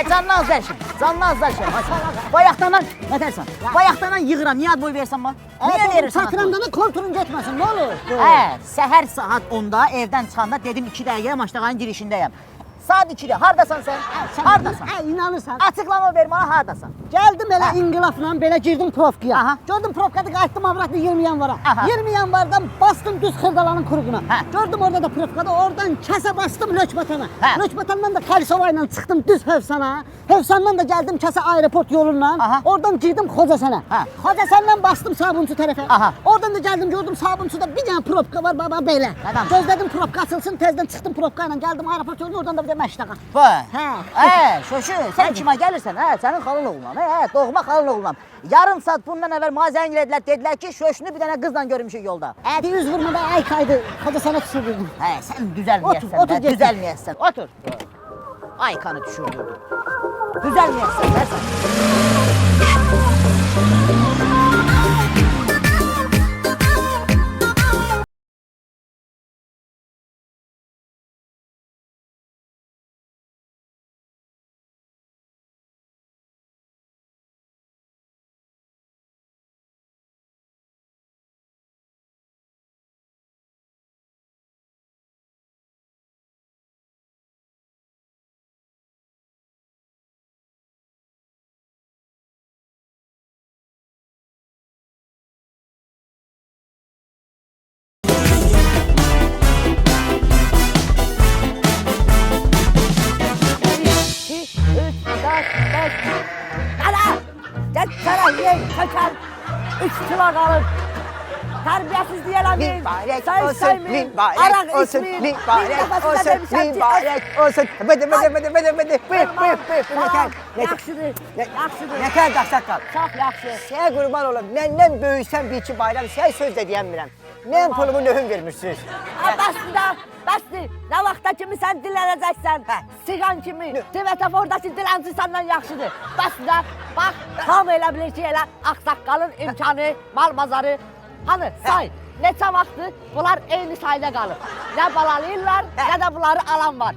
Candan zərşim, candan zərşim. Bayaqdan nə dersən? Bayaqdan yığıram, niyə ad boy versən bana? Niyə verirsən? Satıramdan kontrolun getməsin, nə olur? Səhər saat 10-da evdən çıxanda dedim 2 dəqiqə maçtağanın girişindəyəm. Saat 2-də, hardasan sən? Hardasan? İnanırsan. Açıqlama ver bana, hardasan? Gəldim elə inqilafla, belə girdim Profkaya. Gördüm Profkada qayıtdım avratlı 20 yanvara. 20 yanvardan bastım düz Xırdalanın kuruğuna. Gördüm orada da Profkada, oradan kəsə bastım Lökbatan'a. Lökbatandan da Karisova ilə çıxdım düz Hövsana. Hövsandan da gəldim kəsə aeroport yolundan. Oradan girdim Xocəsənə. Xocəsəndən bastım Sabunçu tərəfə. Oradan da gəldim gördüm Sabunçuda bir dənə Profka var baba belə. Gözlədim Profka açılsın, tezdən çıxdım Profka ilə gəldim aeroport yoluna, oradan da bir də məştaqa. Vay. Şoşu, sən kimə gəlirsən? Sənin xalın oğlunam. Doğma xalın oğlunam. Yarım saat bundan əvvəl mağazaya girədilər, dedilər ki, Şoşunu bir dənə qızla görmüşük yolda. Bir yüz vurmada ay kaydı, Xocəsənə düşürdüm. Sən düzəlməyəsən, düzəlməyəsən. Otur. Aykanı düşürdürdün. Düzəlməyəsən, Kaçar, 3 kilo kalır. Terbiyesiz diyelim. Mübarek olsun, mübarek olsun, mübarek olsun, mübarek olsun. Bıdı. Nətər daşaqal? Çok yaxşı. Sənə qurban olum, məndən böyüksən bir iki bayram, sən söz də deyəmirəm. Mən pulumu nöhüm vermirsiniz. Bastı. Ne vaxta kimi sen dilənəcəksən. Sigan kimi, Tvetafordakı dilənci senden yaxşıdır. Bastı da, bak, tam elə bilir ki, elə Ağsaqqalın imkanı, mal bazarı. Hani say, neçə vaxtı bunlar eyni sayda qalır. Ne balalayırlar, ne de bunları alan var.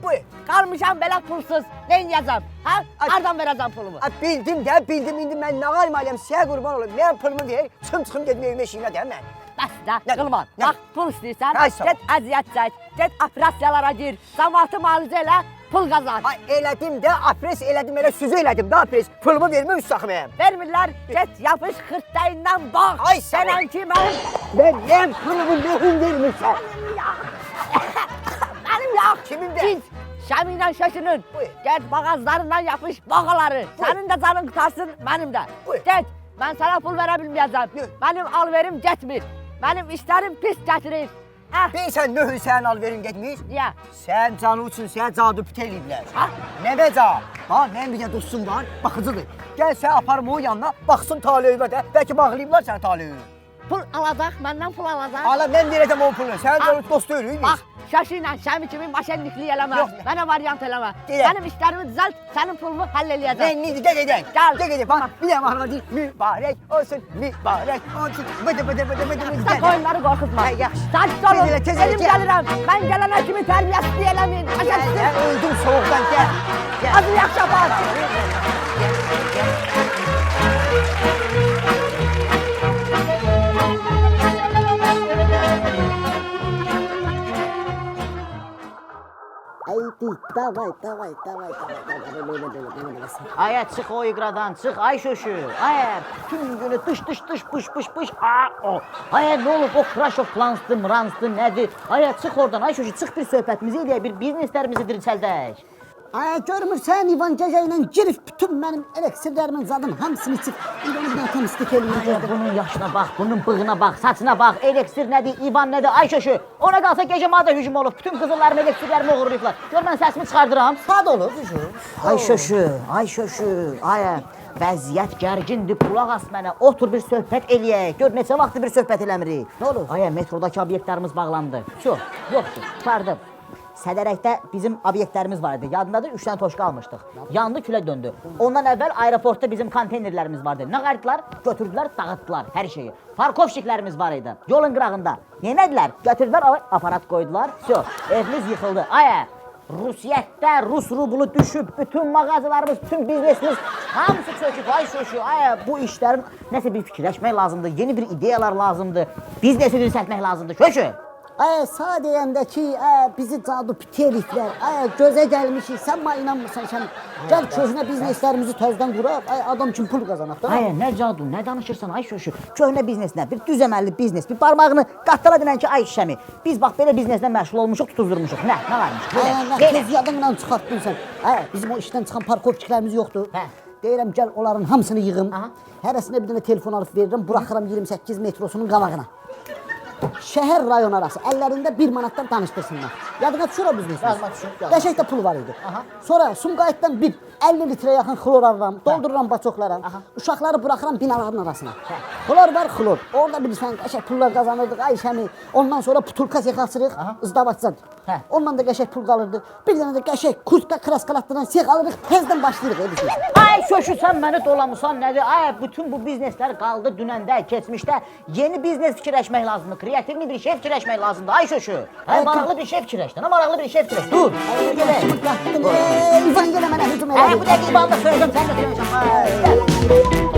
Qalmışam belə pulsuz, ne yiyəcəm? Hardan verəcəm pulumu? Bildim, indi mən nə qalmalıyam, sənə qurban olum. Mən pulumu ver, çıxım dedim evimə işinə deyəm mən. Bəs də, qılman. Bax, pul istəyirsən, get əziyyət çək, get operasiyalara gir, cəmaatı müalicə elə, pul qazan. Elədim də, apres elədim, elə sözü elədim də apres. Pulumu vermə üst saxmayam. Vermirlər, get yapış xırtdayından bax. Ay sənən ki, mən pulumu nöhüm vermirsən. Mənim yox. Kimin də? Şəmi ilə Şəşinin. Get bağazlarından yapış bağaları. Sənin də canın qutarsın, mənim də. Get, mən sənə pul verə bilməyəcəm. Mənim alverim getmir. Mənim işlərim pis gətirir. Deyirsən nöhün sənin alverin getmir? Niyə? Sən canı üçün sənə cadu püt eləyiblər. Nə bəca? Mənim bir də dostum var, baxıcıdır. Gəl sən aparım onun yanına, baxsın taleyimə də. Bəlkə bağlayıblar sənə taleyini. Pul alacaq, məndən pul alacaq. Ala, mən verəcəm o pulunu. Sənin dost deyilik biz. Şaşı ilə Şəmi kimi maşenlikli eləmə. Mənə variant eləmə. Mənim işlərimi düzəlt, sənin pulumu həll eləyəcəm. Mən indi də gedək. Gəl. Də gedək. Bax, bir də mahnı deyil. Mübarək olsun, mübarək olsun. Bıdı. Sən qoyunları qorxutma. Sakit olun, elim gəlirəm. Mən gələnə kimi tərbiyəsiz eləməyin. Mən öldüm soğukdan, gəl. Adı yaxşı apar. Davay. Ay, çıx o iqradan, çıx, ay Şoşu. Ay, bütün günü dış, pış. Ay, nə olub, o crash of plansdı, mıransdı, nədir? Ay, çıx oradan, ay Şoşu, çıx bir söhbətimizi eləyək, bir bizneslərimizi dirçəldək. Ay, görmürsən, İvan gecə ilə girib bütün mənim eleksirlərimin zadım hamısını içib. İvanı bir atan istik eləyir. Bunun yaşına bax, bunun bığına bax, saçına bax, eleksir nədir, İvan nədir, ay Şoşu. Ona qalsa gecə mağda hücum olub, bütün qızıllarımı, eleksirlərimi uğurlayıblar. Gör, mən səsimi çıxardıram. Sad olur, hücum. Ay Şoşu, ay, vəziyyət gərgindir, qulaq as mənə, otur bir söhbət eləyək. Gör, neçə vaxtdır bir söhbət eləmirik. Nə olur? Ay, metrodakı obyektlərimiz bağlandı. Yoxdur, çıxardım. Sədərəkdə bizim obyektlərimiz var idi. Yadındadır, 3 dənə toşka almışdıq. Yandı, külə döndü. Ondan əvvəl aeroportda bizim konteynerlərimiz vardı. Nə qayırdılar? Götürdülər, dağıtdılar hər şeyi. Parkovşiklərimiz var idi. Yolun qırağında. Neynədilər? Götürdülər, aparat qoydular. Всё, evimiz yıxıldı. Ayə, Rusiyyətdə Rus rublu düşüb, bütün mağazalarımız, bütün biznesimiz hamısı çöküb. Ay şoşu, ay bu işlərin nəsə bir fikirləşmək lazımdır, yeni bir ideyalar lazımdır, biznesi düzəltmək lazımdır. Şoşu. Ay sağ deyəndə ki, bizi cadu piteliflər, gözə gəlmişik, sən mənə inanmırsan, sən gəl köhnə bizneslərimizi təzədən quraq, adam üçün pul qazanaq da. Ay nə cadu, nə danışırsan ay şoşu? Köhnə biznesinə, bir düz əməlli biznes, bir barmağını qatdala dinən ki, ay şişəmi, biz bax belə bizneslə məşğul olmuşuq, tutuzdurmuşuq. Nə varmış? Nə tez yadınla çıxartdın sən. Bizim o işdən çıxan parkovçilərimiz yoxdur. Deyirəm gəl onların hamısını yığım. Hərəsinə bir dənə telefon alıb verirəm, buraxıram 28 metrosunun qabağına. Şəhər rayon arası əllərində 1 manatdan danışdırsınlar. Yadına düşür o biznes. Yazma düşür. Qəşəngdə pul var idi. Sonra Sumqayıtdan bir 50 litrə yaxın xlor alıram, doldururam baçoklara. Uşaqları buraxıram binaların arasına. Xlor var, xlor. Orada bilirsən qəşəng pullar qazanırdıq. Ay şəmi. Ondan sonra butulka yıxasırıq, ızdavatsan. Ondan da qəşəng pul qalırdı. Bir dənə də qəşəng kurtka kraskalatdıran sex alırıq, tezdən başlayırıq biznes. Ay şoşu sən məni dolamısan nədir? Ay bütün bu bizneslər qaldı dünəndə, keçmişdə. Yeni biznes fikirləşmək lazımdır. Kreativ bir şey fikirləşmək lazımdır. Ay şoşu. Ay maraqlı bir şey fikirləş. Nə maraqlı bir şey fikirləş. Dur. İvan gələ mənə hücum elə. Bu dəqiqə İvanı da söyləyəcəm, sən də söyləyəcəm.